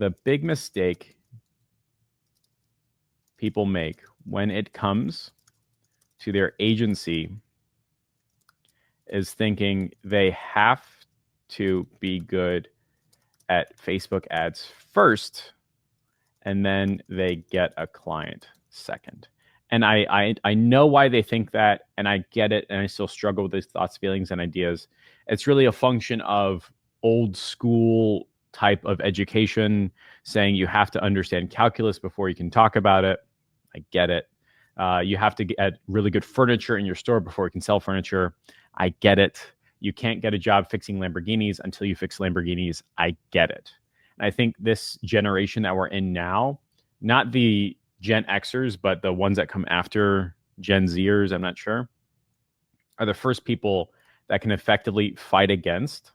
the big mistake people make when it comes to their agency is thinking they have to be good at Facebook ads first, and then they get a client second. And I know why they think that, and I get it, and I still struggle with these thoughts, feelings, and ideas. It's really a function of old school type of education, saying you have to understand calculus before you can talk about it. I get it. You have to get really good furniture in your store before you can sell furniture. I get it. You can't get a job fixing Lamborghinis until you fix Lamborghinis. I get it. And I think this generation that we're in now, not the Gen Xers, but the ones that come after Gen Zers, I'm not sure, are the first people that can effectively fight against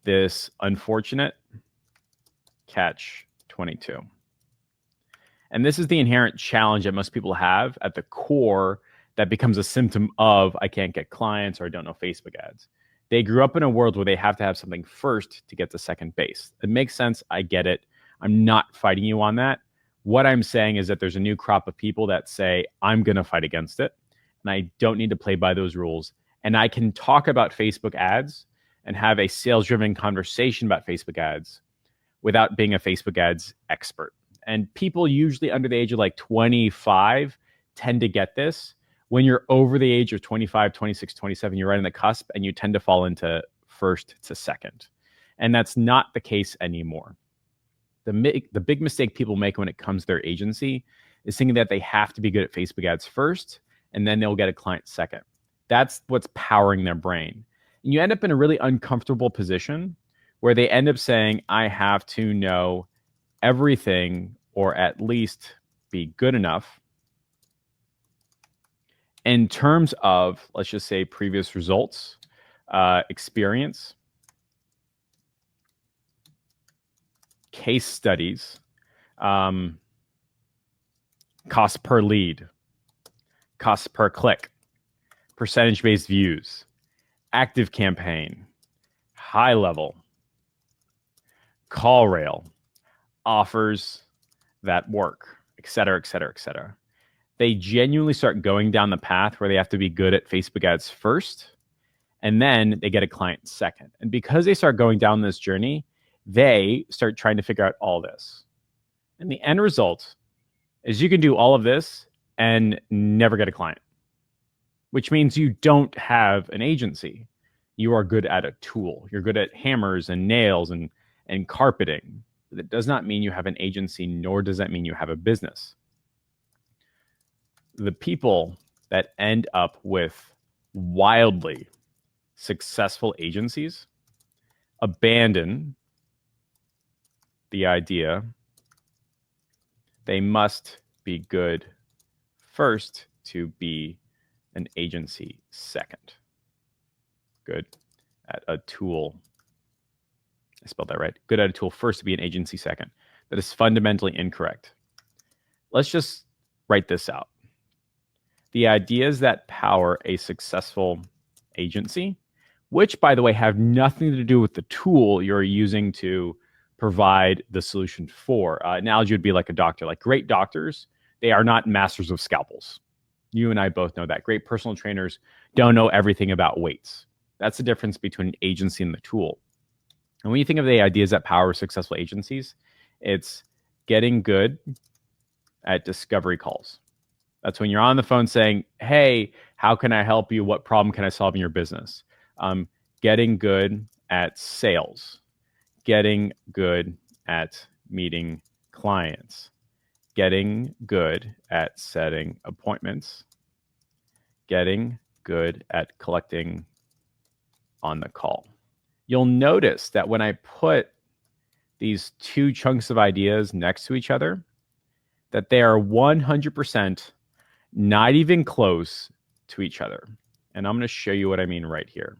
this unfortunate catch-22. And this is the inherent challenge that most people have at the core that becomes a symptom of I can't get clients or I don't know Facebook ads. They grew up in a world where they have to have something first to get to second base. It makes sense. I get it. I'm not fighting you on that. What I'm saying is that there's a new crop of people that say, I'm going to fight against it. And I don't need to play by those rules. And I can talk about Facebook ads and have a sales-driven conversation about Facebook ads without being a Facebook ads expert. And people usually under the age of like 25 tend to get this. When you're over the age of 25, 26, 27, you're right on the cusp and you tend to fall into first to second. And that's not the case anymore. The big mistake people make when it comes to their agency is thinking that they have to be good at Facebook ads first and then they'll get a client second. That's what's powering their brain. And you end up in a really uncomfortable position where they end up saying, I have to know everything or at least be good enough in terms of, let's just say, previous results, experience, case studies, cost per lead, cost per click, percentage-based views, active campaign, high level, call rail, offers that work, et cetera, et cetera, et cetera. They genuinely start going down the path where they have to be good at Facebook ads first, and then they get a client second. And because they start going down this journey, they start trying to figure out all this. And the end result is you can do all of this and never get a client, which means you don't have an agency. You are good at a tool. You're good at hammers and nails and carpeting. That does not mean you have an agency, nor does that mean you have a business. The people that end up with wildly successful agencies abandon the idea they must be good first to be an agency second. Good at a tool. I spelled that right. Good at a tool first to be an agency second. That is fundamentally incorrect. Let's just write this out. The ideas that power a successful agency, which, by the way, have nothing to do with the tool you're using to provide the solution for. Analogy would be like a doctor. Like great doctors, they are not masters of scalpels. You and I both know that. Great personal trainers don't know everything about weights. That's the difference between an agency and the tool. And when you think of the ideas that power successful agencies, it's getting good at discovery calls. That's when you're on the phone saying, hey, how can I help you? What problem can I solve in your business? Getting good at sales, getting good at meeting clients, getting good at setting appointments, getting good at collecting on the call. You'll notice that when I put these two chunks of ideas next to each other, that they are 100% not even close to each other. And I'm going to show you what I mean right here.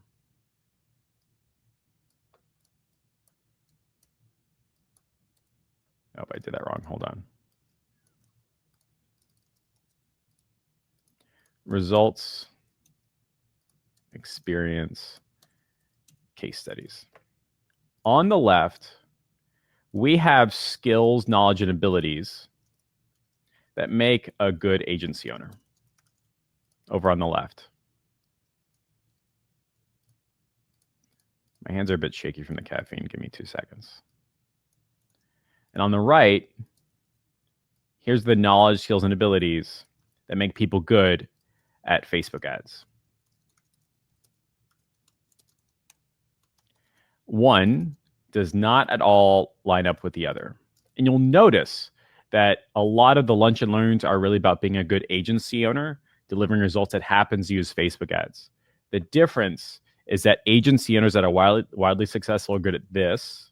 Oh, I did that wrong. Hold on. Results, experience, case studies. On the left, We have skills, knowledge, and abilities that make a good agency owner over on the left. My hands are a bit shaky from the caffeine. Give me 2 seconds. And on the right, here's the knowledge, skills, and abilities that make people good at Facebook ads. One does not at all line up with the other. And you'll notice that a lot of the lunch and learns are really about being a good agency owner, delivering results that happens to use Facebook ads. The difference is that agency owners that are wildly successful are good at this,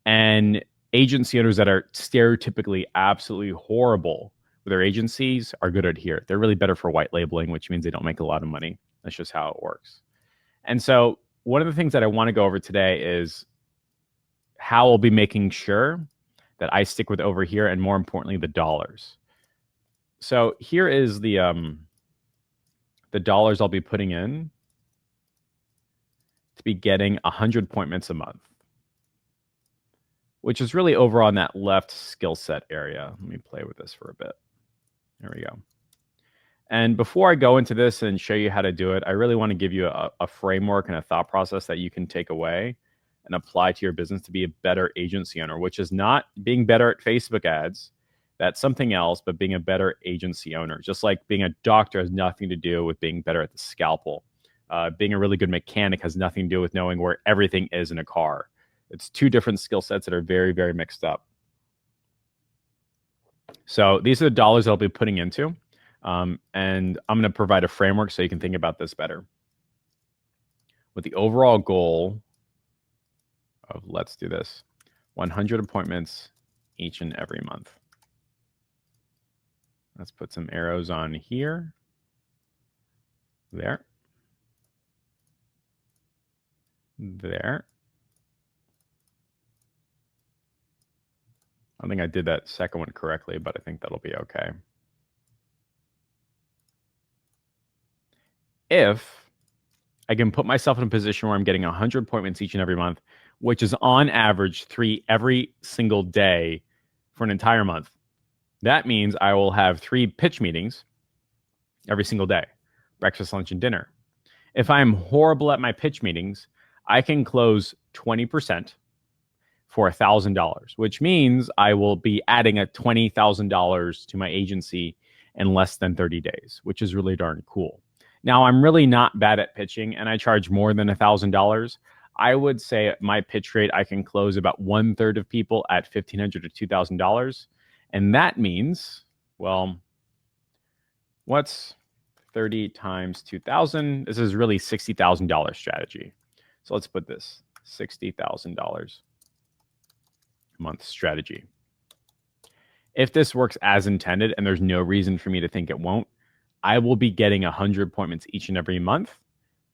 and agency owners that are stereotypically absolutely horrible with their agencies are good at here. They're really better for white labeling, which means they don't make a lot of money. That's just how it works. And so one of the things that I want to go over today is how I'll be making sure that I stick with over here, and more importantly, the dollars. So here is the dollars I'll be putting in to be getting 100 appointments a month, which is really over on that left skill set area. Let me play with this for a bit. There we go. And before I go into this and show you how to do it, I really want to give you a framework and a thought process that you can take away and apply to your business to be a better agency owner, which is not being better at Facebook ads. That's something else, but being a better agency owner. Just like being a doctor has nothing to do with being better at the scalpel. Being a really good mechanic has nothing to do with knowing where everything is in a car. It's two different skill sets that are very, very mixed up. So these are the dollars that I'll be putting into. And I'm going to provide a framework so you can think about this better. With the overall goal of, let's do this, 100 appointments each and every month. Let's put some arrows on here. There. There. I think I did that second one correctly, but I think that'll be okay. If I can put myself in a position where I'm getting 100 appointments each and every month, which is on average 3 every single day for an entire month, that means I will have 3 pitch meetings every single day, breakfast, lunch, and dinner. If I'm horrible at my pitch meetings, I can close 20% for $1,000, which means I will be adding a $20,000 to my agency in less than 30 days, which is really darn cool. Now, I'm really not bad at pitching, and I charge more than $1,000. I would say at my pitch rate, I can close about 1/3 of people at $1,500 to $2,000. And that means, well, what's 30 times 2,000? This is really $60,000 strategy. So let's put this, $60,000 a month strategy. If this works as intended, and there's no reason for me to think it won't, I will be getting 100 appointments each and every month,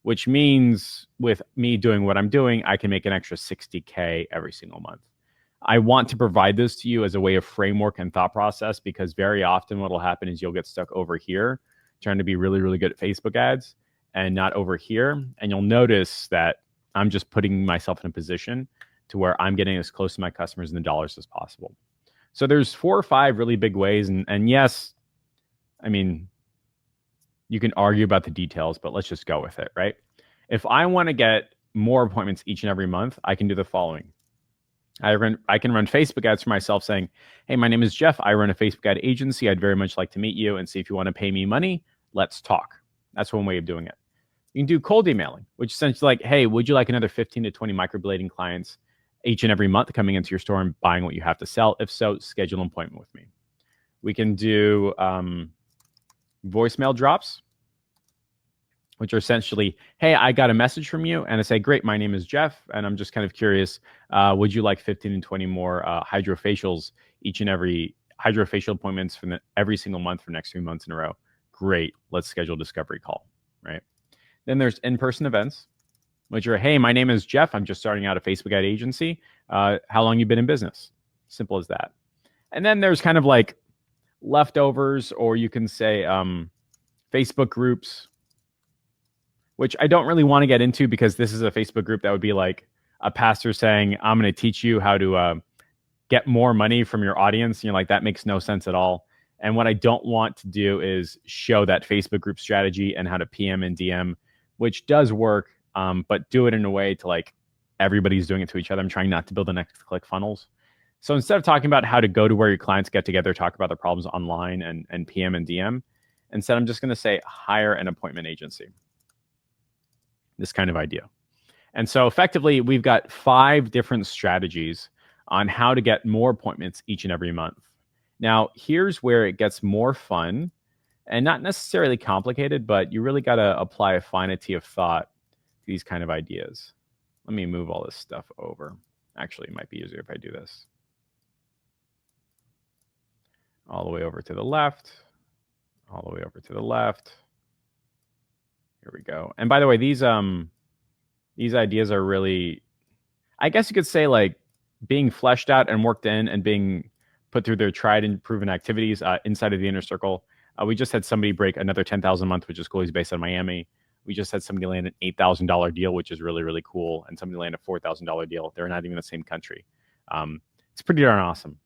which means with me doing what I'm doing, I can make an extra $60K every single month. I want to provide this to you as a way of framework and thought process, because very often what will happen is you'll get stuck over here trying to be really, really good at Facebook ads and not over here. And you'll notice that I'm just putting myself in a position to where I'm getting as close to my customers and the dollars as possible. So there's 4 or 5 really big ways. And yes, I mean, you can argue about the details, but let's just go with it, right? If I want to get more appointments each and every month, I can do the following. I can run Facebook ads for myself saying, hey, my name is Jeff. I run a Facebook ad agency. I'd very much like to meet you and see if you want to pay me money. Let's talk. That's one way of doing it. You can do cold emailing, which is essentially like, hey, would you like another 15 to 20 microblading clients each and every month coming into your store and buying what you have to sell? If so, schedule an appointment with me. We can do voicemail drops, which are essentially, hey, I got a message from you. And I say, great, my name is Jeff. And I'm just kind of curious, would you like 15 and 20 more hydrofacials each and every hydrofacial appointments for every single month for the next 3 months in a row? Great, let's schedule a discovery call, right? Then there's InPerson Events, which are, hey, my name is Jeff. I'm just starting out a Facebook ad agency. How long you been in business? Simple as that. And then there's kind of like leftovers, or you can say Facebook groups, which I don't really want to get into because this is a Facebook group that would be like a pastor saying, I'm going to teach you how to get more money from your audience. And you're like, that makes no sense at all. And what I don't want to do is show that Facebook group strategy and how to PM and DM, which does work, but do it in a way to like everybody's doing it to each other. I'm trying not to build the next click funnels. So instead of talking about how to go to where your clients get together, talk about their problems online and PM and DM, instead I'm just going to say hire an appointment agency. This kind of idea. And so effectively, we've got 5 different strategies on how to get more appointments each and every month. Now, here's where it gets more fun and not necessarily complicated, but you really got to apply a finity of thought to these kind of ideas. Let me move all this stuff over. Actually, it might be easier if I do this. All the way over to the left, all the way over to the left. Here we go. And by the way, these ideas are really, I guess you could say, like being fleshed out and worked in and being put through their tried and proven activities inside of the inner circle. We just had somebody break another 10,000 a month, which is cool. He's based out of Miami. We just had somebody land an $8,000 deal, which is really, really cool. And somebody land a $4,000 deal. They're not even in the same country. It's pretty darn awesome.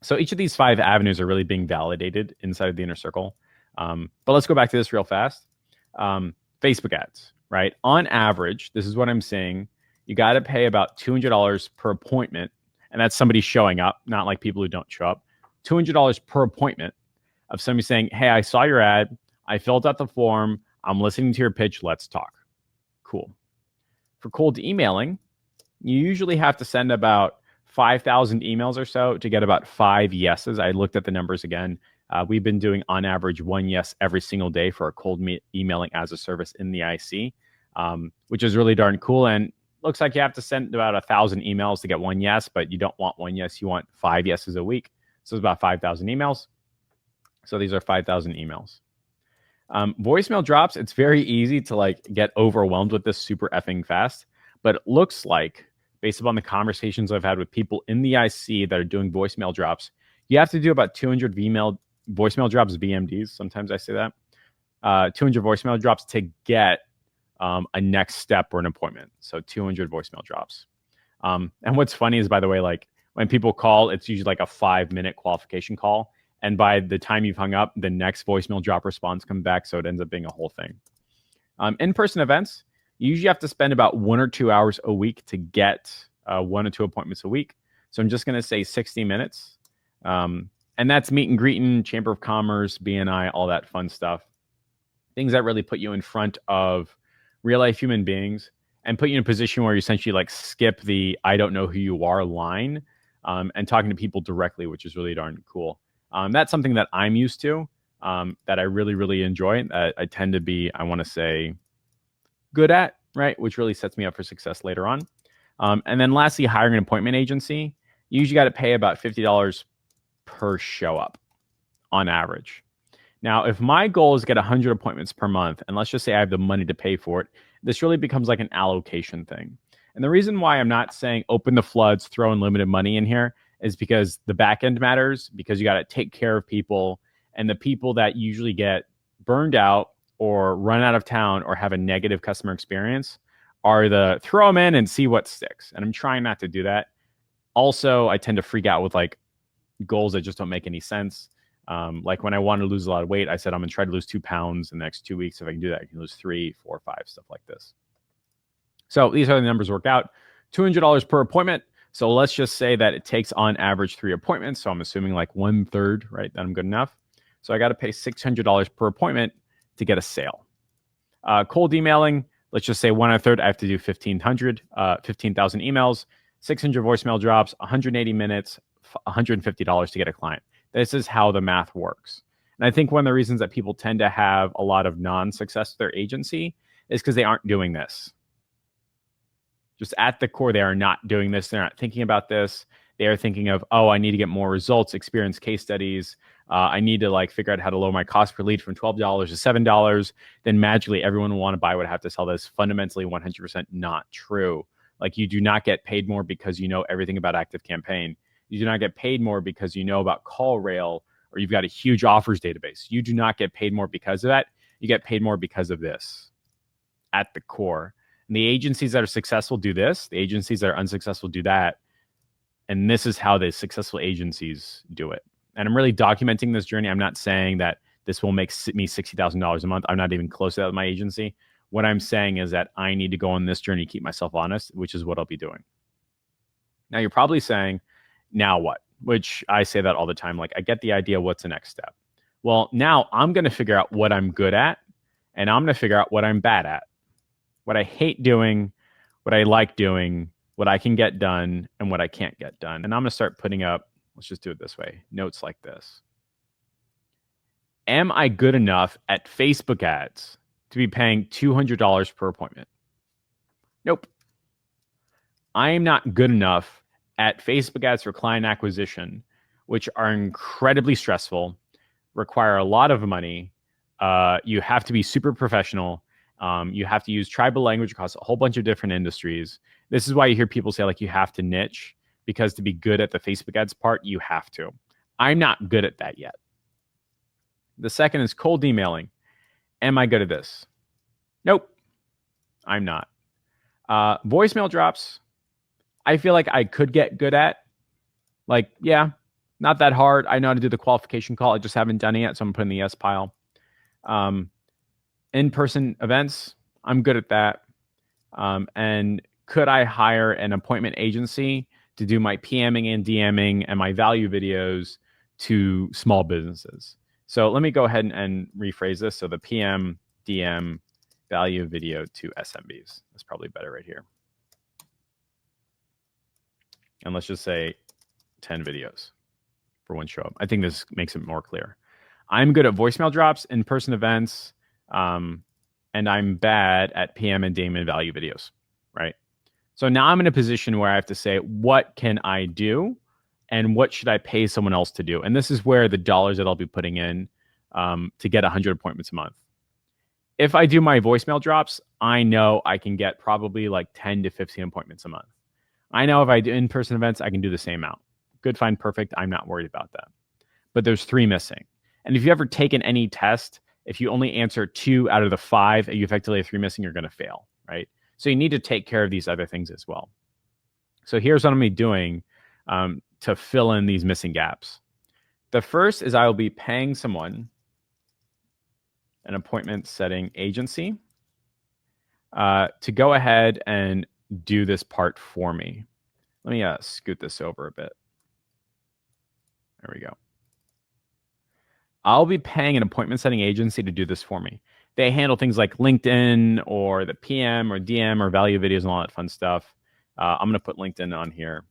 So each of these 5 avenues are really being validated inside of the inner circle. But let's go back to this real fast. Facebook ads, right? On average, this is what I'm saying. You got to pay about $200 per appointment. And that's somebody showing up, not like people who don't show up. $200 per appointment of somebody saying, hey, I saw your ad. I filled out the form. I'm listening to your pitch. Let's talk. Cool. For cold emailing, you usually have to send about 5,000 emails or so to get about 5 yeses. I looked at the numbers again. We've been doing on average 1 yes every single day for a cold emailing as a service in the IC, which is really darn cool. And looks like you have to send about 1,000 emails to get 1 yes, but you don't want 1 yes. You want 5 yeses a week. So it's about 5,000 emails. So these are 5,000 emails. Voicemail drops. It's very easy to like get overwhelmed with this super effing fast, but it looks like based upon the conversations I've had with people in the IC that are doing voicemail drops, you have to do about 200 voicemail drops, VMDs. Sometimes I say that 200 voicemail drops to get a next step or an appointment. So 200 voicemail drops. And what's funny is, by the way, like when people call, it's usually like a 5-minute qualification call. And by the time you've hung up, the next voicemail drop response comes back. So it ends up being a whole thing. In-person events, you usually have to spend about 1 or 2 hours a week to get 1 or 2 appointments a week. So I'm just going to say 60 minutes. And that's meet and greeting, Chamber of Commerce, BNI, all that fun stuff. Things that really put you in front of real life human beings and put you in a position where you essentially like skip the I don't know who you are line and talking to people directly, which is really darn cool. That's something that I'm used to, that I really, really enjoy. I tend to be, I want to say, good at, right? Which really sets me up for success later on. And then lastly, hiring an appointment agency. You usually got to pay about $50 per show up on average. Now, if my goal is to get 100 appointments per month, and let's just say I have the money to pay for it, this really becomes like an allocation thing. And the reason why I'm not saying open the floods, throw unlimited money in here is because the back end matters, because you got to take care of people, and the people that usually get burned out or run out of town or have a negative customer experience are the throw them in and see what sticks. And I'm trying not to do that. Also, I tend to freak out with like goals that just don't make any sense. Like when I wanted to lose a lot of weight, I said, I'm going to try to lose 2 pounds in the next 2 weeks. If I can do that, I can lose 3, 4, 5, stuff like this. So these are the numbers worked out. $200 per appointment. So let's just say that it takes on average 3 appointments. So I'm assuming like 1/3, right? That I'm good enough. So I got to pay $600 per appointment to get a sale. Cold emailing, let's just say 1/3. I have to do 15,000 emails, 600 voicemail drops, 180 minutes, $150 to get a client. This is how the math works. And I think one of the reasons that people tend to have a lot of non-success with their agency is because they aren't doing this. Just at the core, they are not doing this. They're not thinking about this. They are thinking of, oh, I need to get more results, experience case studies. I need to like figure out how to lower my cost per lead from $12 to $7. Then magically everyone will want to buy what I have to sell. That's fundamentally 100% not true. Like you do not get paid more because you know everything about ActiveCampaign. You do not get paid more because you know about CallRail or you've got a huge offers database. You do not get paid more because of that. You get paid more because of this at the core. And the agencies that are successful do this. The agencies that are unsuccessful do that. And this is how the successful agencies do it. And I'm really documenting this journey. I'm not saying that this will make me $60,000 a month. I'm not even close to that with my agency. What I'm saying is that I need to go on this journey to keep myself honest, which is what I'll be doing. Now, you're probably saying, now what? Which I say that all the time. Like, I get the idea. What's the next step? Well, now I'm going to figure out what I'm good at, and I'm going to figure out what I'm bad at, what I hate doing, what I like doing, what I can get done, and what I can't get done. And I'm going to start putting up, let's just do it this way, notes like this. Am I good enough at Facebook ads to be paying $200 per appointment? Nope. I am not good enough at Facebook ads for client acquisition, which are incredibly stressful, require a lot of money. You have to be super professional. You have to use tribal language across a whole bunch of different industries. This is why you hear people say, like, you have to niche, because to be good at the Facebook ads part, you have to. I'm not good at that yet. The second is cold emailing. Am I good at this? Nope, I'm not. Voicemail drops, I feel like I could get good at. Like, yeah, not that hard. I know how to do the qualification call. I just haven't done it yet, so I'm putting the yes pile. In-person events, I'm good at that. And could I hire an appointment agency to do my PMing and DMing and my value videos to small businesses? So let me go ahead and rephrase this. So the PM, DM, value video to SMBs. That's probably better right here. And let's just say 10 videos for one show up. I think this makes it more clear. I'm good at voicemail drops, in-person events, and I'm bad at PM and DM and value videos, right? So now I'm in a position where I have to say, what can I do? And what should I pay someone else to do? And this is where the dollars that I'll be putting in to get 100 appointments a month. If I do my voicemail drops, I know I can get probably like 10 to 15 appointments a month. I know if I do in-person events, I can do the same amount. Good, fine, perfect. I'm not worried about that. But there's 3 missing. And if you've ever taken any test, if you only answer 2 out of the 5 and you effectively have 3 missing, you're going to fail, right? So you need to take care of these other things as well. So here's what I'm going to be doing to fill in these missing gaps. The first is I will be paying someone, an appointment setting agency, to go ahead and do this part for me. Let me scoot this over a bit. There we go. I'll be paying an appointment setting agency to do this for me. They handle things like LinkedIn or the PM or DM or value videos and all that fun stuff. I'm going to put LinkedIn on here.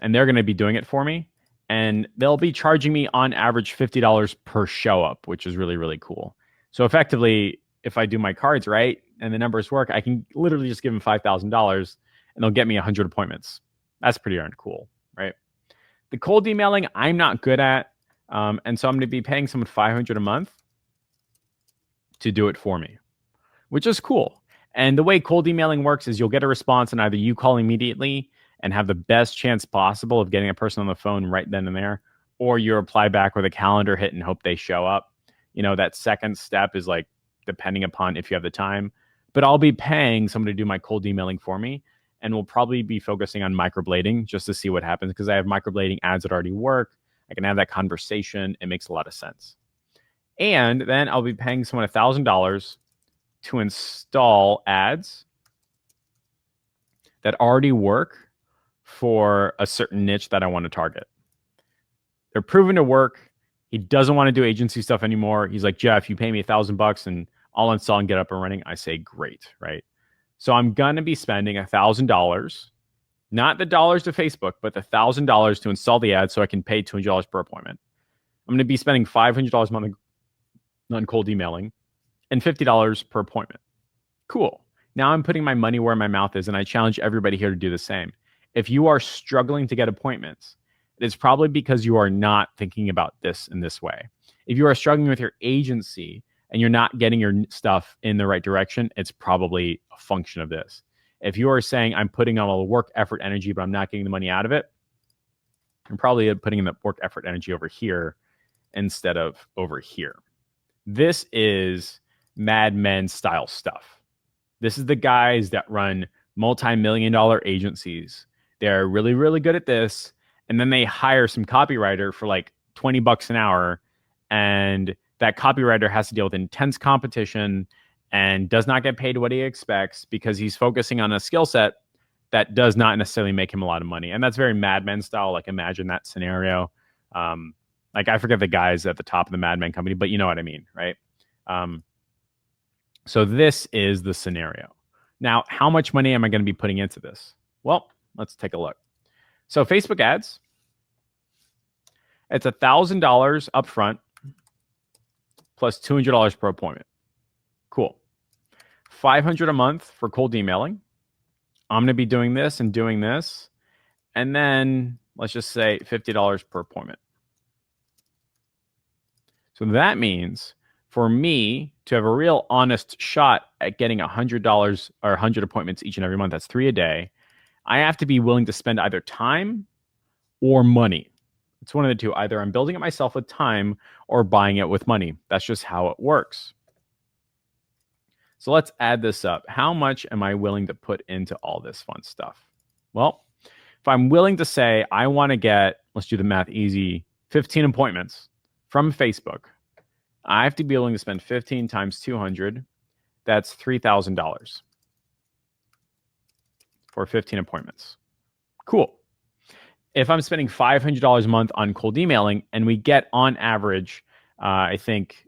And they're going to be doing it for me. And they'll be charging me on average $50 per show up, which is really, really cool. So effectively, if I do my cards right and the numbers work, I can literally just give them $5,000 and they'll get me 100 appointments. That's pretty darn cool, right? The cold emailing, I'm not good at. And so I'm going to be paying someone $500 a month to do it for me, which is cool. And the way cold emailing works is you'll get a response and either you call immediately and have the best chance possible of getting a person on the phone right then and there, or you reply back with a calendar hit and hope they show up. You know, that second step is like depending upon if you have the time. But I'll be paying someone to do my cold emailing for me, and we'll probably be focusing on microblading just to see what happens, because I have microblading ads that already work. I can have that conversation. It makes a lot of sense. And then I'll be paying someone $1,000 to install ads that already work for a certain niche that I want to target. They're proven to work. He doesn't want to do agency stuff anymore. He's like, Jeff, you pay me $1,000 and I'll install and get up and running. I say, great, right? So I'm going to be spending $1,000, not the dollars to Facebook, but the $1,000 to install the ad so I can pay $200 per appointment. I'm going to be spending $500 a month on cold emailing and $50 per appointment. Cool. Now I'm putting my money where my mouth is, and I challenge everybody here to do the same. If you are struggling to get appointments, it's probably because you are not thinking about this in this way. If you are struggling with your agency and you're not getting your stuff in the right direction, it's probably a function of this. If you are saying, I'm putting on all the work, effort, energy, but I'm not getting the money out of it, I'm probably putting in the work, effort, energy over here instead of over here. This is Mad Men style stuff. This is the guys that run multi-million-dollar agencies. They're really, really good at this. And then they hire some copywriter for like $20 an hour. And that copywriter has to deal with intense competition and does not get paid what he expects because he's focusing on a skill set that does not necessarily make him a lot of money. And that's very Mad Men style. Like, imagine that scenario. Like, I forget the guys at the top of the Mad Men company, but you know what I mean, right? So this is the scenario. Now, how much money am I going to be putting into this? Well, let's take a look. So Facebook ads, it's $1,000 upfront plus $200 per appointment. Cool. $500 a month for cold emailing. I'm going to be doing this and doing this. And then let's just say $50 per appointment. So that means for me to have a real honest shot at getting $100 or 100 appointments each and every month, that's 3 a day, I have to be willing to spend either time or money. It's one of the two. Either I'm building it myself with time or buying it with money. That's just how it works. So let's add this up. How much am I willing to put into all this fun stuff? Well, if I'm willing to say I want to get, let's do the math easy, 15 appointments from Facebook, I have to be willing to spend 15 times 200. That's $3,000 for 15 appointments. Cool. If I'm spending $500 a month on cold emailing and we get on average, I think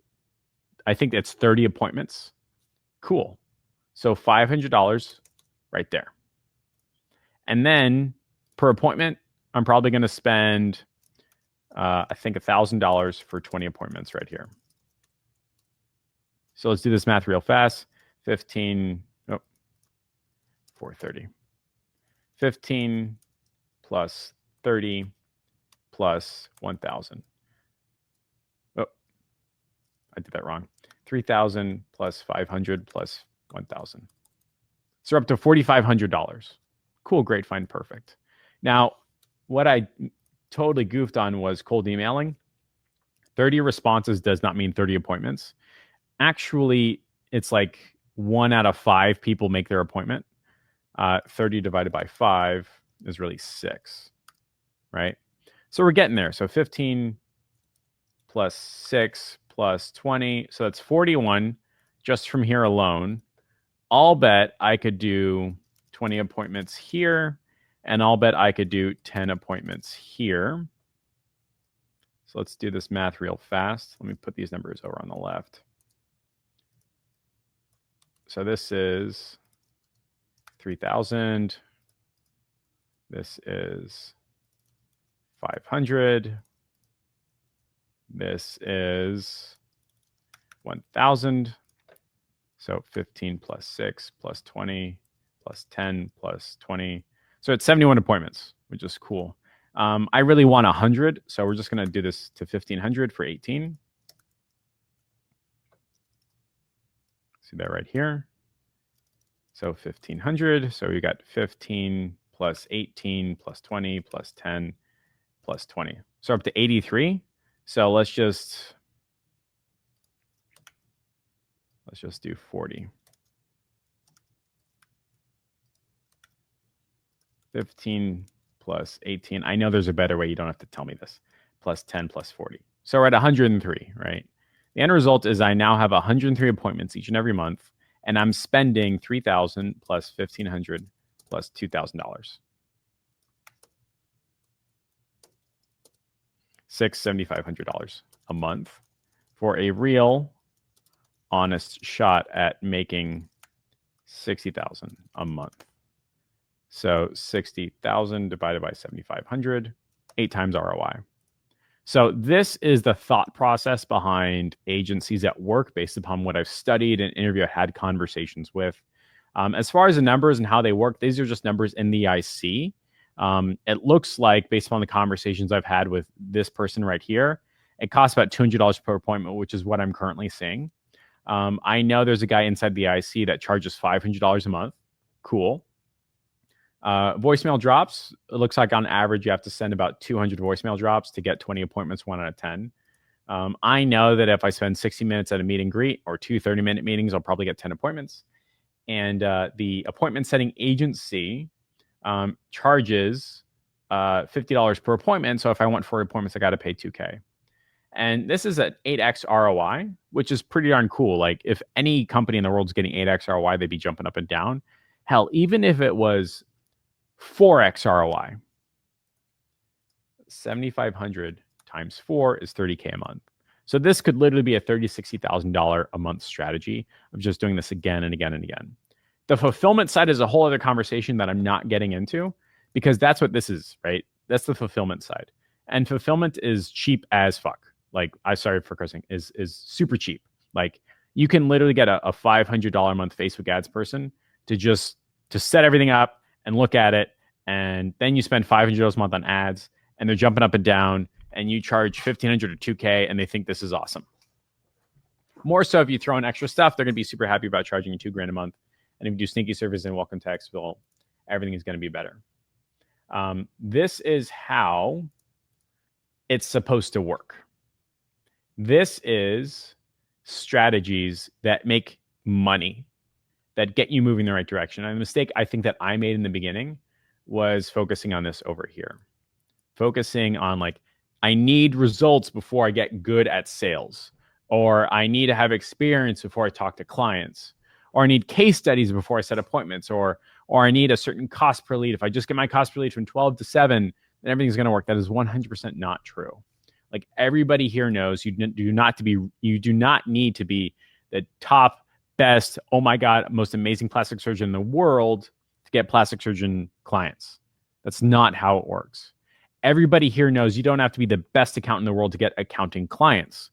that's 30 appointments. Cool. So $500 right there. And then per appointment, I'm probably going to spend, I think $1,000 for 20 appointments right here. So let's do this math real fast. 430. 15 plus 30 plus 1,000. Oh, I did that wrong. 3,000 plus 500 plus 1,000. So we're up to $4,500. Cool, great, fine, perfect. Now, what I totally goofed on was cold emailing. 30 responses does not mean 30 appointments. Actually, it's like 1 out of 5 people make their appointment. 30 divided by 5 is really 6, right? So we're getting there. So 15 plus 6 plus 20. So that's 41 just from here alone. I'll bet I could do 20 appointments here, and I'll bet I could do 10 appointments here. So let's do this math real fast. Let me put these numbers over on the left. So this is 3,000. This is 500. This is 1,000. So 15 plus 6 plus 20 plus 10 plus 20. So it's 71 appointments, which is cool. I really want 100, so we're just going to do this to 1,500 for 18. See that right here. So 1,500. So we got 15 plus 18 plus 20 plus 10 plus 20. So up to 83. So let's just do 40. 15 plus 18. I know there's a better way. You don't have to tell me this. Plus 10 plus 40. So we're at 103, right? The end result is I now have 103 appointments each and every month, and I'm spending 3,000 plus 1,500 plus $2,000. $7,500 a month for a real honest shot at making 60,000 a month. So 60,000 divided by 7,500, 8 times ROI. So this is the thought process behind agencies at work based upon what I've studied and interviewed, had conversations with. As far as the numbers and how they work, these are just numbers in the IC. It looks like, based upon the conversations I've had with this person right here, it costs about $200 per appointment, which is what I'm currently seeing. I know there's a guy inside the IC that charges $500 a month. Cool. Voicemail drops, it looks like on average you have to send about 200 voicemail drops to get 20 appointments, 1 out of 10. I know that if I spend 60 minutes at a meet and greet or 2 30-minute meetings, I'll probably get 10 appointments. And the appointment setting agency charges $50 per appointment. So if I want 4 appointments, I got to pay $2K. And this is at 8x ROI, which is pretty darn cool. Like if any company in the world is getting 8x ROI, they'd be jumping up and down. Hell, even if it was 4x ROI, 7,500 times 4 is $30K a month. So this could literally be a $30,000, $60,000 a month strategy of just doing this again and again and again. The fulfillment side is a whole other conversation that I'm not getting into because that's what this is, right? That's the fulfillment side. And fulfillment is cheap as fuck. Like, I'm sorry for cursing, is super cheap. Like, you can literally get a $500 a month Facebook ads person to set everything up and look at it. And then you spend $500 a month on ads and they're jumping up and down and you charge $1,500 or $2K and they think this is awesome. More so if you throw in extra stuff, they're going to be super happy about charging you $2,000 a month. And if you do sneaky service and welcome text, well, everything is going to be better. This is how it's supposed to work. This is strategies that make money, that get you moving in the right direction. And the mistake I think that I made in the beginning was focusing on this over here. Focusing on like, I need results before I get good at sales, or I need to have experience before I talk to clients, or I need case studies before I set appointments, or I need a certain cost per lead. If I just get my cost per lead from 12 to 7, then everything's going to work. That is 100% not true. Like everybody here knows, you do not need to be the top, best, oh my God, most amazing plastic surgeon in the world to get plastic surgeon clients. That's not how it works. Everybody here knows you don't have to be the best accountant in the world to get accounting clients.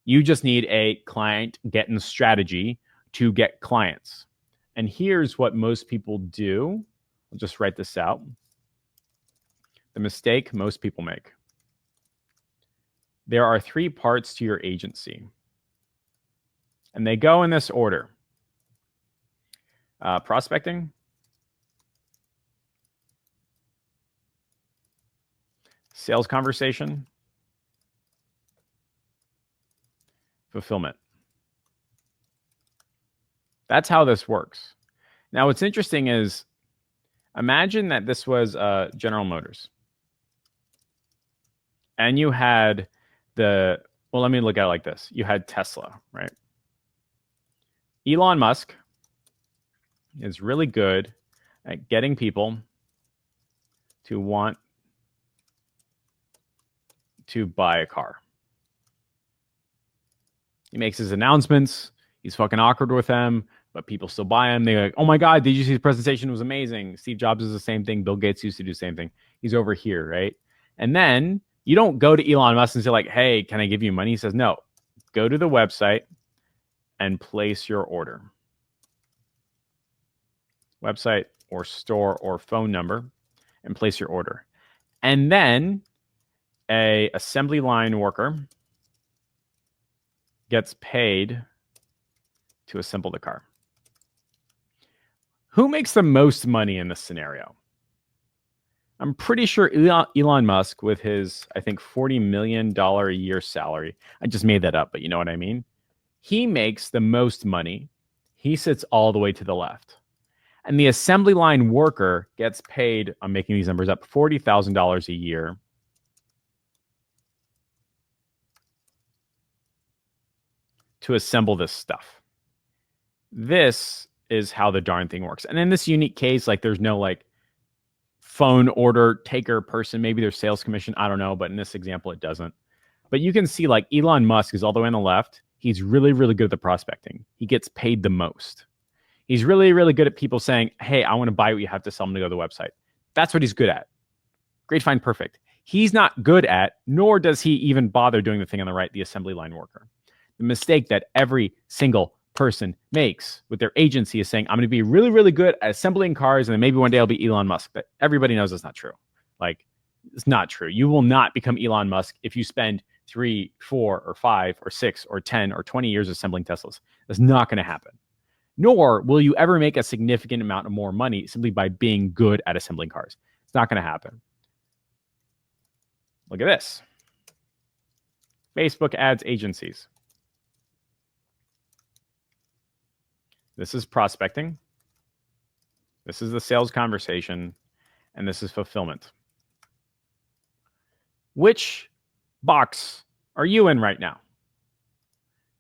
You just need a client getting strategy to get clients. And here's what most people do. I'll just write this out. The mistake most people make. There are 3 parts to your agency. And they go in this order. Prospecting, sales conversation, fulfillment. That's how this works. Now, what's interesting is, imagine that this was General Motors. And you had let me look at it like this. You had Tesla, right? Elon Musk is really good at getting people to want to buy a car. He makes his announcements. He's fucking awkward with them, but people still buy him. They're like, oh my God, did you see his presentation? It was amazing. Steve Jobs is the same thing. Bill Gates used to do the same thing. He's over here, right? And then you don't go to Elon Musk and say like, hey, can I give you money? He says, no, go to the website and place your order. Website or store or phone number and place your order. And then a assembly line worker gets paid to assemble the car. Who makes the most money in this scenario? I'm pretty sure Elon Musk, with his, I think, $40 million a year salary. I just made that up, but you know what I mean? He makes the most money. He sits all the way to the left. And the assembly line worker gets paid, I'm making these numbers up, $40,000 a year. To assemble this stuff. This is how the darn thing works. And in this unique case, like there's no like phone order taker person. Maybe there's sales commission. I don't know. But in this example, it doesn't. But you can see like Elon Musk is all the way on the left. He's really, really good at the prospecting. He gets paid the most. He's really, really good at people saying, hey, I want to buy what you have to sell them to go to the website. That's what he's good at. Great, fine, perfect. He's not good at, nor does he even bother doing the thing on the right, the assembly line worker. The mistake that every single person makes with their agency is saying, I'm going to be really, really good at assembling cars, and then maybe one day I'll be Elon Musk. But everybody knows that's not true. Like, it's not true. You will not become Elon Musk if you spend 3, 4, or 5, or 6, or 10, or 20 years assembling Teslas. That's not going to happen. Nor will you ever make a significant amount of more money simply by being good at assembling cars. It's not going to happen. Look at this. Facebook ads agencies. This is prospecting. This is the sales conversation, and this is fulfillment. Which box are you in right now?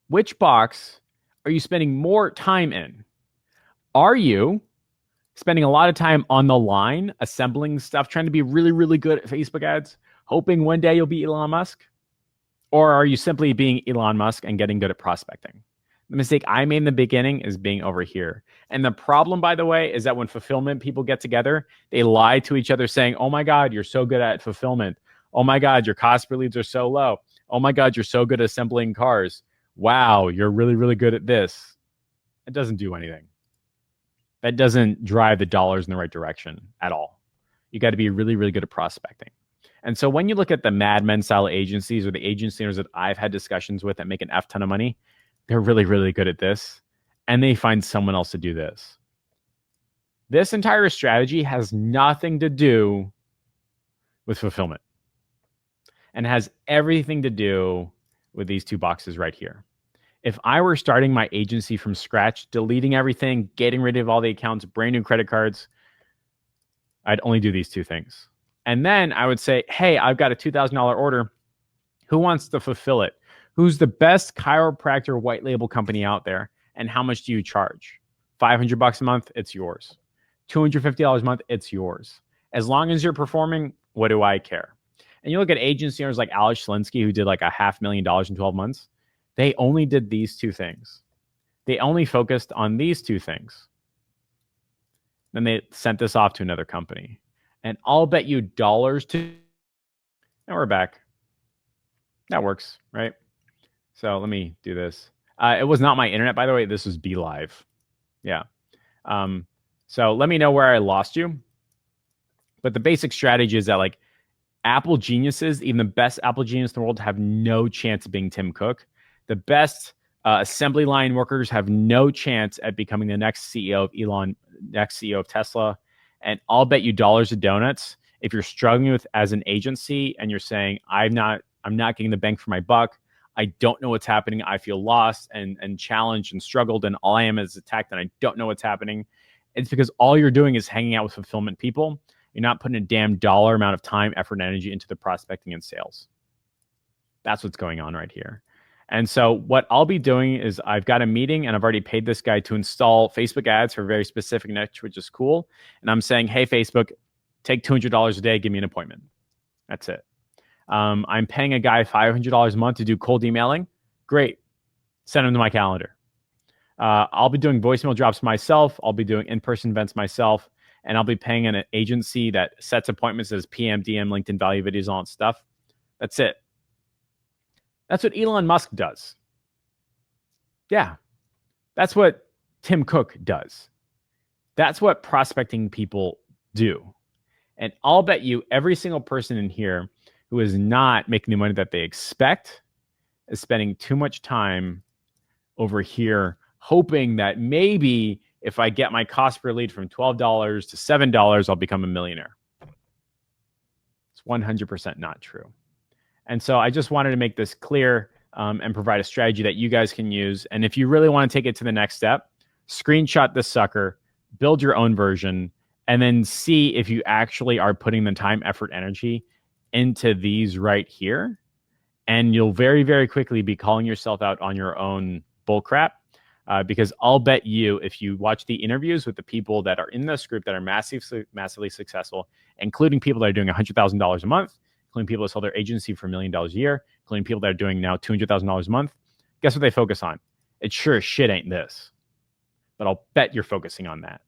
Which box are you spending more time in? Are you spending a lot of time on the line, assembling stuff, trying to be really, really good at Facebook ads, hoping one day you'll be Elon Musk? Or are you simply being Elon Musk and getting good at prospecting? The mistake I made in the beginning is being over here. And the problem, by the way, is that when fulfillment people get together, they lie to each other saying, oh my God, you're so good at fulfillment. Oh my God, your cost per leads are so low. Oh my God, you're so good at assembling cars. Wow, you're really, really good at this. It doesn't do anything. That doesn't drive the dollars in the right direction at all. You got to be really, really good at prospecting. And so when you look at the Mad Men style agencies or the agency owners that I've had discussions with that make an F ton of money, they're really, really good at this. And they find someone else to do this. This entire strategy has nothing to do with fulfillment and has everything to do with these two boxes right here. If I were starting my agency from scratch, deleting everything, getting rid of all the accounts, brand new credit cards, I'd only do these two things. And then I would say, hey, I've got a $2,000 order. Who wants to fulfill it? Who's the best chiropractor white label company out there? And how much do you charge? $500 a month, it's yours. $250 a month, it's yours. As long as you're performing, what do I care? And you look at agency owners like Alex Shlinsky, who did like $500,000 in 12 months. They only did these two things. They only focused on these two things. Then they sent this off to another company. And I'll bet you dollars to... Now we're back. That works, right? So let me do this. It was not my internet, by the way. This was BeLive. Yeah. So let me know where I lost you. But the basic strategy is that like Apple geniuses, even the best Apple genius in the world, have no chance of being Tim Cook. The best assembly line workers have no chance at becoming the next CEO of Elon, next CEO of Tesla. And I'll bet you dollars to donuts, if you're struggling with as an agency and you're saying, I'm not getting the bang for my buck. I don't know what's happening. I feel lost and challenged and struggled, and all I am is attacked, and I don't know what's happening. It's because all you're doing is hanging out with fulfillment people. You're not putting a damn dollar amount of time, effort, and energy into the prospecting and sales. That's what's going on right here. And so what I'll be doing is I've got a meeting, and I've already paid this guy to install Facebook ads for a very specific niche, which is cool. And I'm saying, hey, Facebook, take $200 a day, give me an appointment. That's it. I'm paying a guy $500 a month to do cold emailing. Great. Send him to my calendar. I'll be doing voicemail drops myself. I'll be doing in-person events myself. And I'll be paying an agency that sets appointments as PM, DM, LinkedIn value videos, all that stuff. That's it. That's what Elon Musk does. Yeah. That's what Tim Cook does. That's what prospecting people do. And I'll bet you every single person in here who is not making the money that they expect is spending too much time over here hoping that maybe if I get my cost per lead from $12 to $7, I'll become a millionaire. It's 100% not true. And so I just wanted to make this clear and provide a strategy that you guys can use. And if you really want to take it to the next step, screenshot this sucker, build your own version, and then see if you actually are putting the time, effort, energy into these right here. And you'll very, very quickly be calling yourself out on your own bullcrap. Because I'll bet you, if you watch the interviews with the people that are in this group that are massively successful, including people that are doing $100,000 a month, including people that sell their agency for $1 million a year, including people that are doing now $200,000 a month, guess what they focus on? It sure as shit ain't this. But I'll bet you're focusing on that.